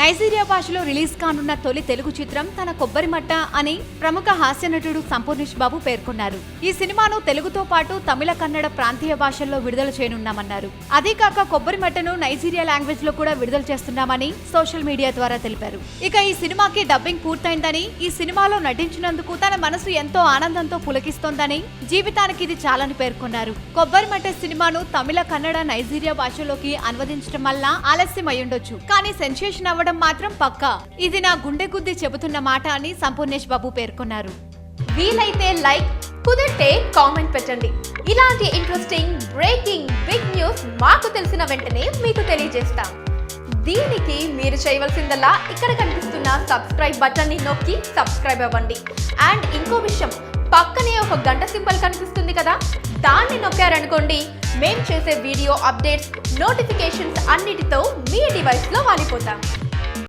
Nigeria భాషలో release కానున్న తొలి తెలుగు చిత్రం తన కొబ్బరిమట్ట అని ప్రముఖ హాస్య నటుడు సంపూర్ణేష్ బాబు పేర్కొన్నారు. ఈ సినిమాను తెలుగుతో పాటు తమిళ, కన్నడ ప్రాంతీయ భాషల్లో విడుదల చేయనున్నామన్నారు. అదే కాక కొబ్బరిమట్టను నైజీరియా లాంగ్వేజ్ లో కూడా విడుదల చేస్తున్నామని సోషల్ మీడియా ద్వారా తెలిపారు. ఇక ఈ సినిమాకి డబ్బింగ్ పూర్తయిందని, ఈ సినిమాలో నటించినందుకు తన మనసు ఎంతో ఆనందంతో పులకిస్తోందని, జీవితానికి ఇది చాలని పేర్కొన్నారు. కొబ్బరిమట్ట సినిమాను తమిళ, కన్నడ, నైజీరియా భాషలోకి అనువదించడం వల్ల ఆలస్యం అయ్యుండొచ్చు, కానీ సెన్సేషన్ అవ్వడం మాత్రం పక్కా. ఇది నా గుండె గుద్ది చెబుతున్న మాట అని సంపూర్ణేష్ బాబు పేర్కొన్నారు. వీలైతే లైక్, కుదిరితే కామెంట్ పెట్టండి. ఇలాంటి ఇంట్రెస్టింగ్ బ్రేకింగ్ బిగ్ న్యూస్ మాకు తెలిసిన వెంటనే మీకు తెలియజేస్తాం. దీనికి మీరు చేయవలసిందల్లా ఇక్కడ కనిపిస్తున్న సబ్స్క్రైబ్ బటన్ ని నొక్కి సబ్స్క్రైబ్ అవ్వండి. అండ్ ఇంకో విషయం, పక్కనే ఒక గంట సింబల్ కనిపిస్తుంది కదా, దాన్ని నొక్కారనుకోండి, మేం చేసే వీడియో అప్డేట్స్, నోటిఫికేషన్స్ అన్నిటితో మీ డివైస్లో వాలిపోతాం.